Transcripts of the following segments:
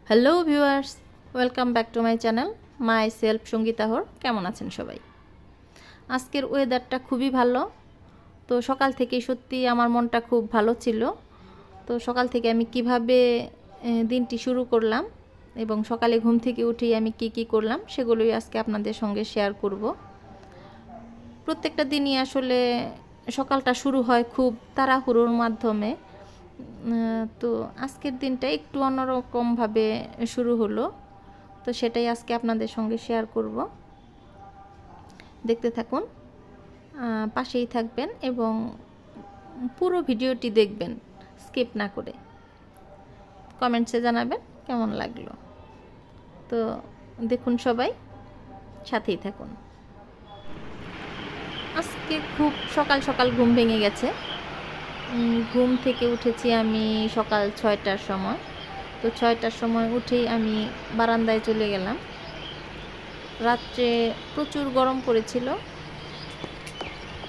Hello viewers, welcome back to my channel মাই সেলফ সঙ্গীতাহর। কেমন আছেন সবাই? আজকের ওয়েদারটা খুবই ভালো। তো সকাল থেকেই সত্যি আমার মনটা খুব ভালো ছিল। তো সকাল থেকে আমি কিভাবে দিনটি শুরু করলাম এবং সকালে ঘুম থেকে উঠেই আমি কি করলাম সেগুলোই আজকে আপনাদের সঙ্গে শেয়ার করব। প্রত্যেকটা দিনই আসলে সকালটা শুরু হয় খুব তাড়াহুড়োর মাধ্যমে। তো আজকের দিনটা একটু অন্যরকমভাবে শুরু হলো, তো সেটাই আজকে আপনাদের সঙ্গে শেয়ার করব। দেখতে থাকুন, পাশেই থাকবেন এবং পুরো ভিডিওটি দেখবেন স্কিপ না করে। কমেন্টসে জানাবেন কেমন লাগলো। তো দেখুন, সবাই সাথেই থাকুন। আজকে খুব সকাল সকাল ঘুম ভেঙে গেছে। ঘুম থেকে উঠেছি আমি সকাল 6টার সময়। তো 6টার সময় উঠেই আমি বারান্দায় চলে গেলাম। রাত্রে প্রচুর গরম পড়েছিল।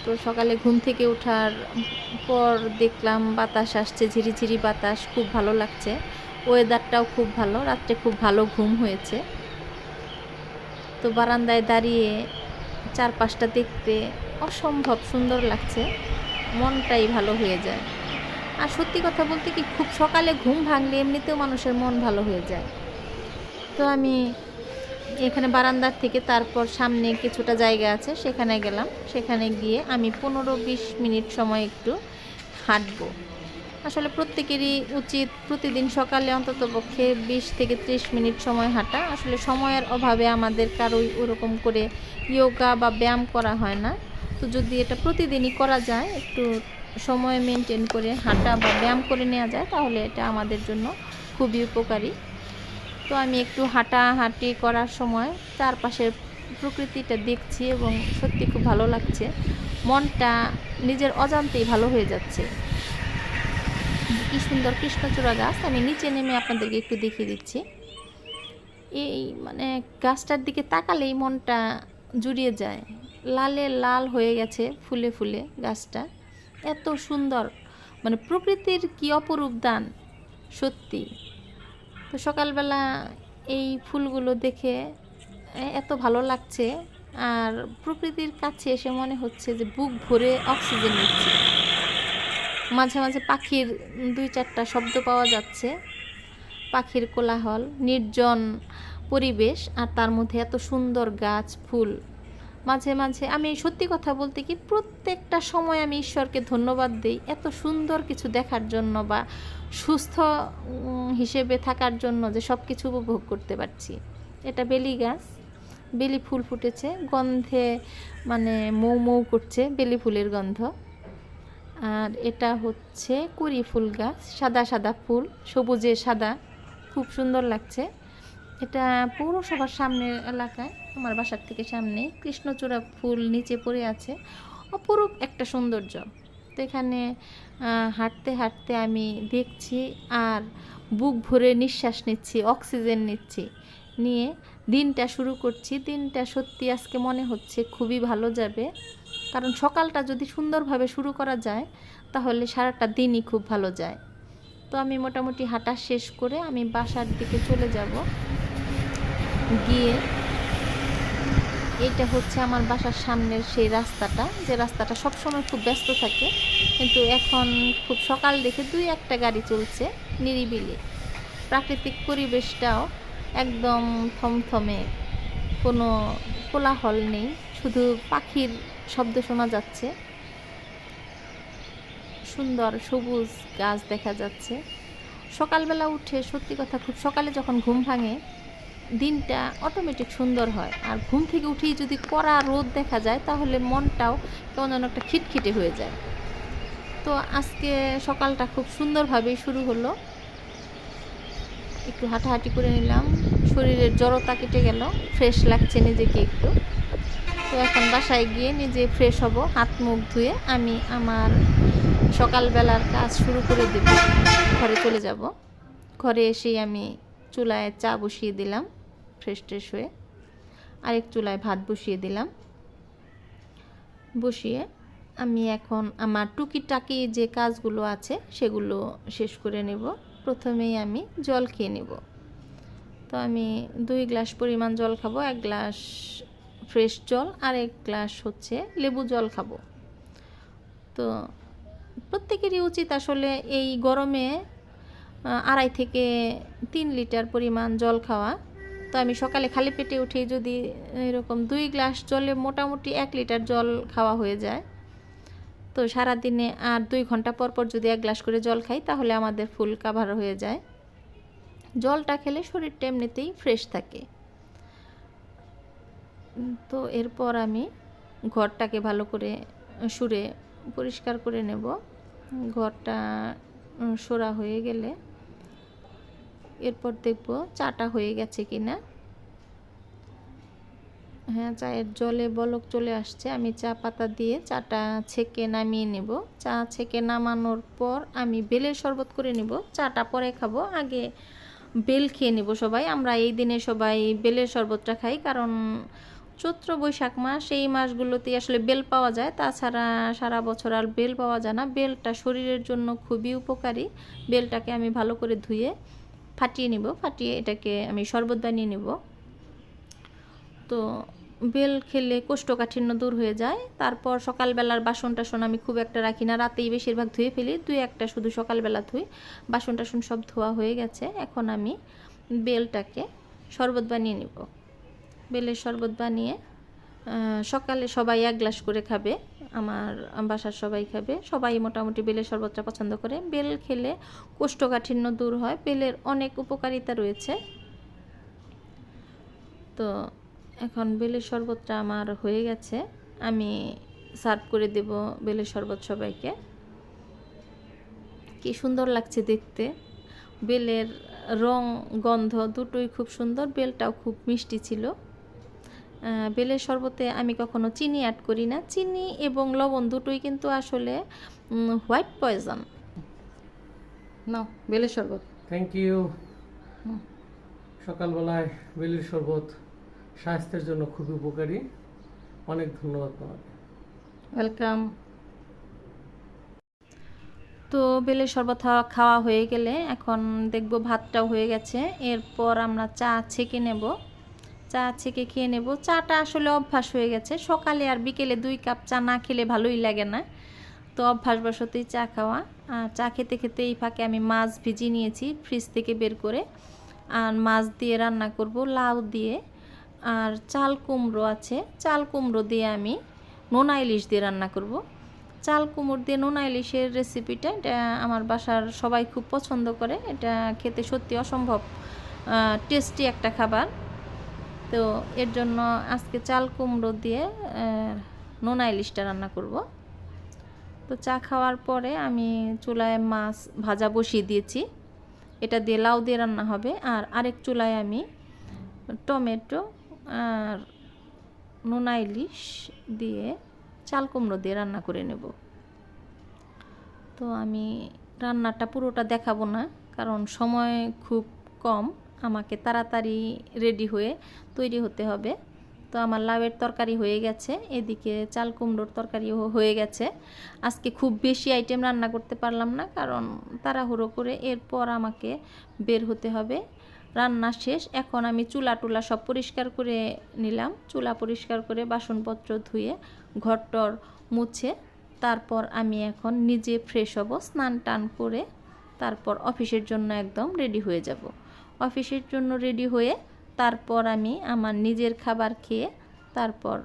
তো সকালে ঘুম থেকে ওঠার পর দেখলাম বাতাস আসছে, ঝিরিঝিরি বাতাস, খুব ভালো লাগছে। ওয়েদারটাও খুব ভালো, রাত্রে খুব ভালো ঘুম হয়েছে। তো বারান্দায় দাঁড়িয়ে চারপাশটা দেখতে অসম্ভব সুন্দর লাগছে, মনটাই ভালো হয়ে যায়। আর সত্যি কথা বলতে কি, খুব সকালে ঘুম ভাঙলে এমনিতেও মানুষের মন ভালো হয়ে যায়। তো আমি এখানে বারান্দার থেকে তারপর সামনে কিছুটা জায়গা আছে, সেখানে গেলাম। সেখানে গিয়ে আমি 15-20 মিনিট সময় একটু হাঁটবো। আসলে প্রত্যেকেরই উচিত প্রতিদিন সকালে অন্ততপক্ষে 20 থেকে 30 মিনিট সময় হাঁটা। আসলে সময়ের অভাবে আমাদের কারোই ওরকম করে যোগা বা ব্যায়াম করা হয় না। তো যদি এটা প্রতিদিনই করা যায়, একটু সময় মেনটেন করে হাঁটা বা ব্যায়াম করে নেওয়া যায়, তাহলে এটা আমাদের জন্য খুবই উপকারী। তো আমি একটু হাঁটাহাঁটি করার সময় চারপাশের প্রকৃতিটা দেখছি এবং সত্যি খুব ভালো লাগছে। মনটা নিজের অজান্তেই ভালো হয়ে যাচ্ছে। কি সুন্দর কৃষ্ণচূড়া গাছ, আমি নিচে নেমে আপনাদেরকে একটু দেখিয়ে দিচ্ছি। এই গাছটার দিকে তাকালেই মনটা জুড়িয়ে যায়। লালে লাল হয়ে গেছে ফুলে ফুলে গাছটা, এত সুন্দর। প্রকৃতির কি অপরূপ দান সত্যি। তো সকালবেলা এই ফুলগুলো দেখে এত ভালো লাগছে, আর প্রকৃতির কাছে এসে মনে হচ্ছে যে বুক ভরে অক্সিজেন নিচ্ছি। মাঝে মাঝে পাখির 2-4টা শব্দ পাওয়া যাচ্ছে, পাখির কোলাহল, নির্জন পরিবেশ, আর তার মধ্যে এত সুন্দর গাছ ফুল। মাঝে মাঝে আমি সত্যি কথা বলতে কি, প্রত্যেকটা সময় আমি ঈশ্বরকে ধন্যবাদ দিই এত সুন্দর কিছু দেখার জন্য, বা সুস্থ হিসেবে থাকার জন্য, যে সব কিছু উপভোগ করতে পারছি। এটা বেলি গাছ, বেলি ফুল ফুটেছে, গন্ধে মৌ মৌ করছে বেলি ফুলের গন্ধ। আর এটা হচ্ছে কুড়ি ফুল গাছ, সাদা সাদা ফুল, সবুজে সাদা, খুব সুন্দর লাগছে। এটা পৌরসভার সামনের এলাকায়, আমার বাসার থেকে সামনে কৃষ্ণচূড়া ফুল নিচে পড়ে আছে, অপরূপ একটা সৌন্দর্য। তো এখানে হাঁটতে হাঁটতে আমি দেখছি আর বুক ভরে নিঃশ্বাস নিচ্ছি, অক্সিজেন নিচ্ছি, নিয়ে দিনটা শুরু করছি। দিনটা সত্যি আজকে মনে হচ্ছে খুবই ভালো যাবে, কারণ সকালটা যদি সুন্দরভাবে শুরু করা যায় তাহলে সারাটা দিনই খুব ভালো যায়। তো আমি মোটামুটি হাঁটা শেষ করে আমি বাসার দিকে চলে যাব। গিয়ে এটা হচ্ছে আমার বাসার সামনের সেই রাস্তাটা, যে রাস্তাটা সবসময় খুব ব্যস্ত থাকে, কিন্তু এখন খুব সকাল দেখে 2-1টা গাড়ি চলছে নিরিবিলি। প্রাকৃতিক পরিবেশটাও একদম থমথমে, কোনো কোলাহল নেই, শুধু পাখির শব্দ শোনা যাচ্ছে, সুন্দর সবুজ গাছ দেখা যাচ্ছে। সকালবেলা উঠে সত্যি কথা, খুব সকালে যখন ঘুম ভাঙে দিনটা অটোমেটিক সুন্দর হয়। আর ঘুম থেকে উঠেই যদি কড়া রোদ দেখা যায় তাহলে মনটাও কেমন যেন একটা খিটখিটে হয়ে যায়। তো আজকে সকালটা খুব সুন্দরভাবেই শুরু হলো। একটু হাঁটাহাঁটি করে নিলাম, শরীরের জড়তা কেটে গেল, ফ্রেশ লাগছে নিজেকে একটু। তো এখন বাসায় গিয়ে নিজে ফ্রেশ হব, হাত মুখ ধুয়ে আমি আমার সকালবেলার কাজ শুরু করে দেব। ঘরে চলে যাব। ঘরে এসেই আমি চুলায় চা বসিয়ে দিলাম, ফ্রেশ ট্রেশ হয়ে আরেক চুলায় ভাত বসিয়ে দিলাম। বসিয়ে আমি এখন আমার টুকিটাকি যে কাজগুলো আছে সেগুলো শেষ করে নেব। প্রথমেই আমি জল খেয়ে নেব। তো আমি 2 গ্লাস পরিমাণ জল খাবো, 1 গ্লাস ফ্রেশ জল আর 1 গ্লাস হচ্ছে লেবু জল খাবো। তো প্রত্যেকেরই উচিত আসলে এই গরমে 2.5 থেকে 3 লিটার পরিমাণ জল খাওয়া। তো আমি সকালে খালি পেটে উঠে যদি এরকম 2 গ্লাস জলে মোটামুটি 1 লিটার জল খাওয়া হয়ে যায়, তো সারাদিনে আর 2 ঘন্টা পর পর যদি 1 গ্লাস করে জল খাই তাহলে আমাদের ফুল কাভার হয়ে যায়। জলটা খেলে শরীরটা এমনিতেই ফ্রেশ থাকে। তো এরপর আমি ঘরটাকে ভালো করে সুরে পরিষ্কার করে নেব। ঘরটা সোরা হয়ে গেলে এরপর দেখব চাটা হয়ে গেছে কিনা। হ্যাঁ, চায়ের জলে বলক চলে আসছে। আমি চা পাতা দিয়ে চাটা ছেঁকে নামিয়ে নেব। চা ছেঁকে নামানোর পর আমি বেলের শরবত করে নেব। চাটা পরে খাবো, আগে বেল খেয়ে নেব সবাই। আমরা এই দিনে সবাই বেলের শরবতটা খাই, কারণ চৈত্র বৈশাখ মাস এই মাসগুলোতে আসলে বেল পাওয়া যায়, তাছাড়া সারা বছর আর বেল পাওয়া যায় না। বেলটা শরীরের জন্য খুবই উপকারী। বেলটাকে আমি ভালো করে ধুয়ে ফাটিয়ে নেব, ফাটিয়ে এটাকে আমি শরবত বানিয়ে নেব। তো বেল খেলে কোষ্ঠকাঠিন্য দূর হয়ে যায়। তারপর সকালবেলার বাসন টাসন আমি খুব একটা রাখি না, রাতেই বেশিরভাগ ধুয়ে ফেলি, 2-1টা শুধু সকালবেলা ধুই। বাসন টাসন সব ধোয়া হয়ে গেছে। এখন আমি বেলটাকে শরবত বানিয়ে নেব। বেলের শরবত বানিয়ে সকালে সবাই 1 গ্লাস করে খাবে, আমার বাসার সবাই খাবে। সবাই মোটামুটি বেলের শরবতটা পছন্দ করে। বেল খেলে কোষ্ঠকাঠিন্য দূর হয়, বেলের অনেক উপকারিতা রয়েছে। তো এখন বেলের শরবতটা আমার হয়ে গেছে, আমি সার্ভ করে দেব বেলের শরবত সবাইকে। কি সুন্দর লাগছে দেখতে, বেলের রং গন্ধ দুটোই খুব সুন্দর, বেলটাও খুব মিষ্টি ছিল। বেলের শরবতে আমি কখনো চিনি অ্যাড করি না। চিনি এবং লবণ দুটোই কিন্তু আসলে হোয়াইট পয়জন। নাও বেলের শরবত। Thank you. সকালবেলায় বেলের শরবত স্বাস্থ্যের জন্য খুবই উপকারী। অনেক ধন্যবাদ তোমাকে। ওয়েলকাম। তো বেলের শরবত খাওয়া হয়ে গেলে এখন দেখব ভাতটাও হয়ে গেছে। এরপর আমরা চা ছেঁকে নেব, চা ছেঁকে খেয়ে নেব। চাটা আসলে অভ্যাস হয়ে গেছে, সকালে আর বিকেলে 2 কাপ চা না খেলে ভালোই লাগে না, তো অভ্যাসবশতই চা খাওয়া। চা খেতে খেতে এই ফাঁকে আমি মাছ ভিজিয়ে নিয়েছি ফ্রিজ থেকে বের করে, আর মাছ দিয়ে রান্না করব লাউ দিয়ে। আর চাল কুমড়ো আছে, চাল কুমড়ো দিয়ে আমি নোনা ইলিশ দিয়ে রান্না করব। চাল কুমড়ো দিয়ে নোনা ইলিশের রেসিপিটা, এটা আমার বাসার সবাই খুব পছন্দ করে। এটা খেতে সত্যি অসম্ভব টেস্টি একটা খাবার। তো এর জন্য আজকে চাল কুমড়ো দিয়ে নোনা ইলিশটা রান্না করব। তো চা খাওয়ার পরে আমি চুলায় মাছ ভাজা বসিয়ে দিয়েছি, এটা দিয়ে লাউ দিয়ে রান্না হবে। আর আরেক চুলায় আমি টমেটো আর নোনা ইলিশ দিয়ে চাল কুমড়ো দিয়ে রান্না করে নেব। তো আমি রান্নাটা পুরোটা দেখাবো না, কারণ সময় খুব কম, আমাকে তাড়াতাড়ি রেডি হয়ে তৈরি হতে হবে। তো আমার লাউয়ের তরকারি হয়ে গেছে, এদিকে চাল কুমড়োর তরকারিও হয়ে গেছে। আজকে খুব বেশি আইটেম রান্না করতে পারলাম না, কারণ তাড়াহুড়ো করে এরপর আমাকে বের হতে হবে। রান্না শেষ, এখন আমি চুলা টুলা সব পরিষ্কার করে নিলাম। চুলা পরিষ্কার করে বাসনপত্র ধুয়ে ঘরটর মুছে তারপর আমি এখন নিজে ফ্রেশ হব, স্নান টান করে তারপর অফিসের জন্য একদম রেডি হয়ে যাব। অফিসের জন্য রেডি হয়ে তারপর আমি আমার নিজের খাবার খেয়ে তারপর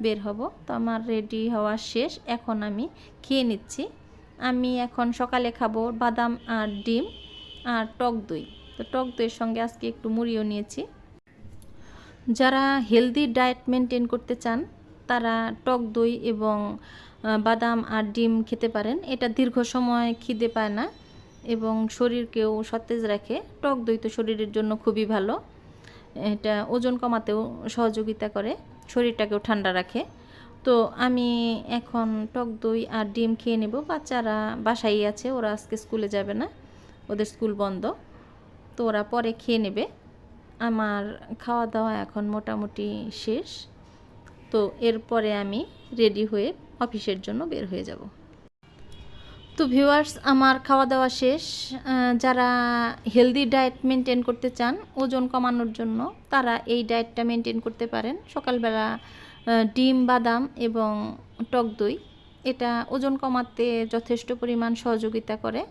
বের হব। তো আমার রেডি হওয়া শেষ, এখন আমি খেয়ে নিচ্ছি। আমি এখন সকালে খাবো বাদাম আর ডিম আর টক দই। তো টক দইয়ের সঙ্গে আজকে একটু মুড়িও নিয়েছি। যারা হেলদি ডায়েট মেনটেন করতে চান তারা টক দই এবং বাদাম আর ডিম খেতে পারেন। এটা দীর্ঘ সময় খিদে পায় না এবং শরীরকেও সতেজ রাখে। টক দই তো শরীরের জন্য খুবই ভালো, এটা ওজন কমাতেও সহযোগিতা করে, শরীরটাকেও ঠান্ডা রাখে। তো আমি এখন টক দই আর ডিম খেয়ে নেব। বাচ্চারা বাসায় আছে, ওরা আজকে স্কুলে যাবে না, ওদের স্কুল বন্ধ, তো ওরা পরে খেয়ে নেবে। আমার খাওয়া দাওয়া এখন মোটামুটি শেষ। তো এরপরে আমি রেডি হয়ে অফিসের জন্য বের হয়ে যাব। তো ভিউয়ার্স, আমার খাওয়া দাওয়া শেষ। যারা হেলদি ডায়েট মেনটেন করতে চান ওজন কমানোর জন্য, তারা এই ডায়েটটা মেনটেন করতে পারেন। সকালবেলা ডিম, বাদাম এবং টক দই, এটা ওজন কমাতে যথেষ্ট পরিমাণ সহযোগিতা করে।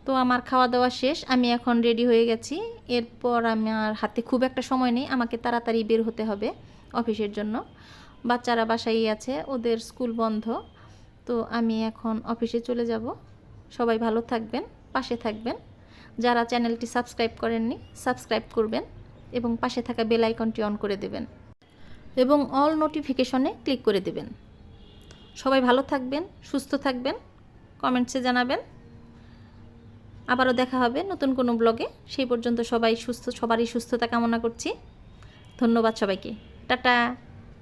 তো আমার খাওয়া দাওয়া শেষ, আমি এখন রেডি হয়ে গেছি। এরপর আমার হাতে খুব একটা সময় নেই, আমাকে তাড়াতাড়ি বের হতে হবে অফিসের জন্য। বাচ্চারা বাসায় আছে, ওদের স্কুল বন্ধ। তো আমি এখন অফিসে চলে যাব। সবাই ভালো থাকবেন, পাশে থাকবেন। যারা চ্যানেলটি সাবস্ক্রাইব করেননি, সাবস্ক্রাইব করবেন এবং পাশে থাকা বেল আইকনটি অন করে দেবেন এবং অল নোটিফিকেশনে ক্লিক করে দেবেন। সবাই ভালো থাকবেন, সুস্থ থাকবেন, কমেন্টসে জানাবেন। আবারও দেখা হবে নতুন কোনো ব্লগে। সেই পর্যন্ত সবারই সুস্থতা কামনা করছি। ধন্যবাদ সবাইকে। টাটা।